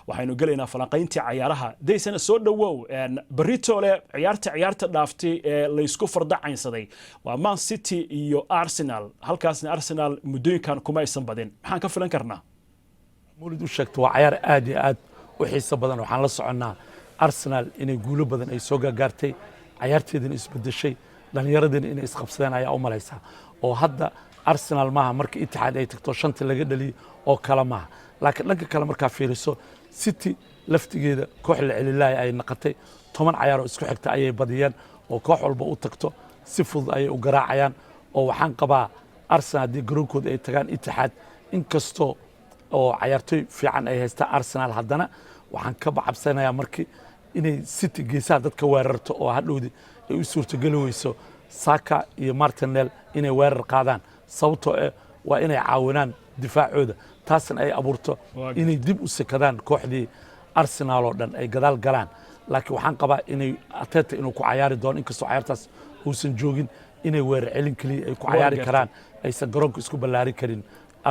waxaynu gelaynaa falanqayntii ciyaaraha daysana soo dhawow Britole ciyaarta dhaaftay ee la isku fardacaynsaday waa Man City iyo Arsenal halkaasna Arsenal mudooyinkan kuma aysan badin maxaan ka filan karnaa مولد وشكت وعيار آدي آد وحيس بدن وحنا لصعنا أرسنال إن يقولوا بدن أي سوقا قارتي عيارتي دين إسبد الشيء لأن يردن إن إسقفصان أي أو ملايسها وهذا أرسنال معها مرك اتحاد أي تكتوشنت اللي قد لي أو كلامها لكن كلام مركا فيرسو سيتي لفت جيدا كوحل الله أي نقطة ثمان عيار إسكو حكت أي بديان وكوحل بقول تكتو سفض أي وجراع عيان أو حنقبا أرسنال دي جروكود أي تكان اتحاد إنكستو oo ciyaartoy fiican ay haysta Arsenal haddana waxaan ka bacabsanayaa markii inay City geesaha dadka weerarto oo hadhowdi ay u suurtagali weyso Saka iyo Martinelli inay weerar qaadaan sababtoo ah waa inay caawinaan difaacooda taasna ay abuurto inay dib u sekadaan kooxdii Arsenal oo dhan ay gadaal galaan laakiin waxaan qabaa inay Arteta inuu ku ciyaari doono inkastoo ciyaartaas uusan joogin inay weerar celin kaliya ay ku ciyaari karaan aysan garoonka isku ballaari karin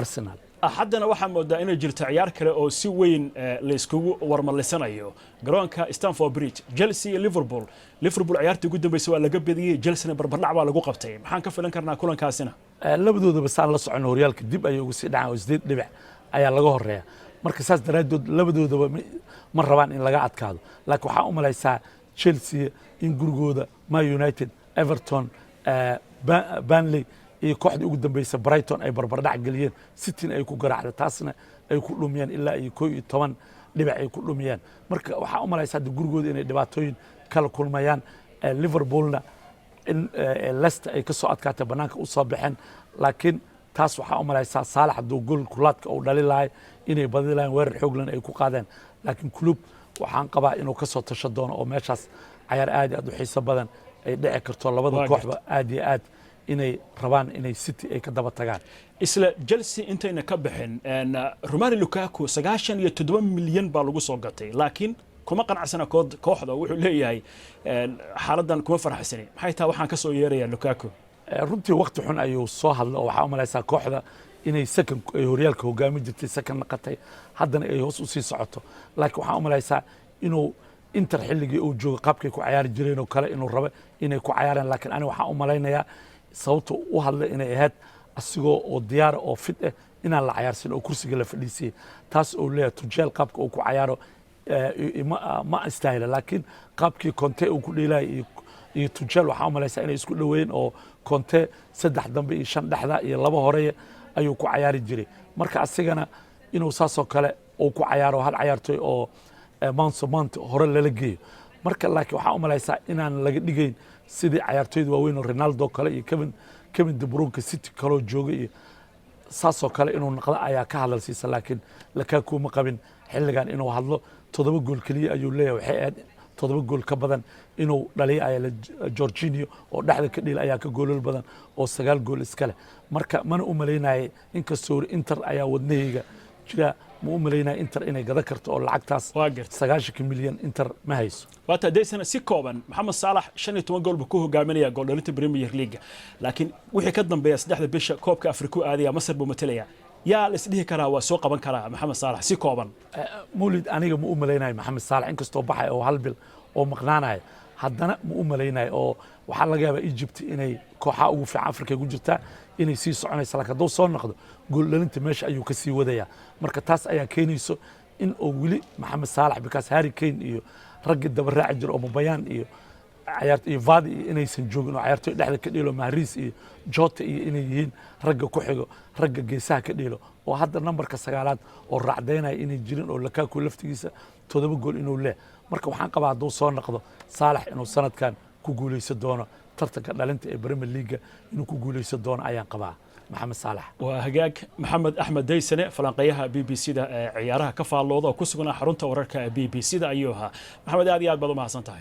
Arsenal haddana waxaa moodaa inay jirto ciyaar kale oo si weyn la iskugu warmalisanayo garoonka Stamford Bridge Chelsea iyo Liverpool ciyaartii ugu dambeysay waa laga badiyay Chelsea barbardhac baa lagu qabtay maxaan ka filan karnaa kulankaasina labadooda basaan la socono horyaalka dib ay ugu sii dhacaan oo 8 dhibic ayaa laga horeeya marka saas daraadood labadooda ma rabaan in laga adkaado laakiin waxa u malaysaa Chelsea in gurigooda Man United Everton Burnley iyo kooxdii ugu dambeysay Brighton ay barbardhac galiyeen City ay ku garaacday taasna ay ku dhumiyeen ilaa ay 11 dhibic ay ku dhumiyeen marka waxa u malaysaa gurigooda inay dhibaatooyin kala kulmayaan Liverpoolna in Leicester ay ka soo adkaatay banaanka u soo baxeen laakiin taas waxa u malaysaa Salah haduu gool kulaadka uu dhali lahay inay badilaan weerar xooglan ay ku qaadeen laakiin club waxaan qabaa inuu ka soo tasho doono oo meeshaas ciyaar aad u xiiso badan ay dhici karto labada kooxba aad iyo aad inay rabaan inay City ay ka daba tagaan isla Chelsea intayna ka bixin Romelu Lukaku 97 milyan baa lagu soo gatay laakiin kuma qanacsana kooxda wuxuu leeyahay xaaladan kuma faraxsani maxay taa waxaan ka soo yeerayaa Lukaku runtii waqti xun ayuu soo hadlay oo waxa u malaysaa kooxda inay second ay horyaalka hogaami jirtay second naqatay haddana ay hoos u sii socoto laakiin waxa u malaysaa inuu Inter xilligii uu joogo qaabkay ku ciyaari jireen oo kale inuu rabo inay ku ciyaaraan laakiin aniga waxa u malaynayaa sababta u hadlay inay ahayd asigoo oo diyaar oo fit ah inaan la ciyaarsan oo kursiga la fadhiisay taas oo leeyahay Tuchel qaabka uu ku ciyaaro ma istaahila laakiin qaabkii Conte uu ku dheelay iyo Tuchel waxa u malaysaa inay isku dhaweeyeen oo Conte 3 dambe iyo 5 dhaxda iyo 2 hore ayuu ku ciyaari jiray marka asigana inuu saasoo kale uu ku ciyaaro hal ciyaartoy oo Mount hore lala geeyo marka laakiin waxa u malaysaa inaan laga dhigayn sidii ciyaartoyda waaweyn oo Ronaldo kale iyo Kevin De Bruyne City kale jooga iyo saasoo kale inuu noqdo ayaa ka hadalsiisa laakiin Lukaku ma qabin xilligan inuu hadlo 7 gool kaliya ayuu leeyahay waxay aad 7 gool ka badan inuu dhaliyo ayaa Jorginho oo dhaxda ka dhil ayaa ka goolal badan oo 9 gool iska leh marka mana u maleynayay inkastoo Inter ayaa wadnahayga jira ma u maleynaa Inter inay gada karto oo lacagtaas 90 milyan Inter ma hayso waata deysana si kooban Mohamed Salah 15 gool buu ku hogaaminaya gool dhalinta Premier League laakiin wixii ka dambeeya 3 bisha koobka Afrika aadaya Masar buu matalaya yaa la isdhihi karaa waa soo qaban karaa Mohamed Salah si kooban Mawlid aniga ma u maleynaa Mohamed Salah inkastoo baxay oo hal bil oo maqnaanay haddana ma u maleynaa oo waxa laga yaabaa Egypt inay kooxaha ugu fiican Afrika ku jirta inay sii soconayso laakiin hadduu soo noqdo gool dhalinta meesha ayuu ka sii wadaya marka taas ayaa keenayso in uu wili Mohamed Salah because Harry Kane iyo ragga daba raaci jir oo Mabayaan iyo ciyaartoy iyo Vardy inaysan joogin oo ciyaartoy dhexda ka dhilo Mahrez iyo Jota iyo inay yihiin ragga ku xigo ragga geesaha ka dhilo oo hadda numberka 9aad oo raacdeynaya inay jirin oo Lukaku laftigiisa 7 gool inuu leeyahay marka waxaan qabaa hadduu soo noqdo Salah inuu sanadkan ku guuleysan doono tartanka dhalinta ee Premier League inuu ku guuleysan doono ayaan qabaa Mohamed Salah وهجاج محمد أحمد ديسنة فلانقيها BBC ده عيارها كفالوضة وكسبنا حرونته وركها BBC ده أيها محمد هذه بدو ما حسنتها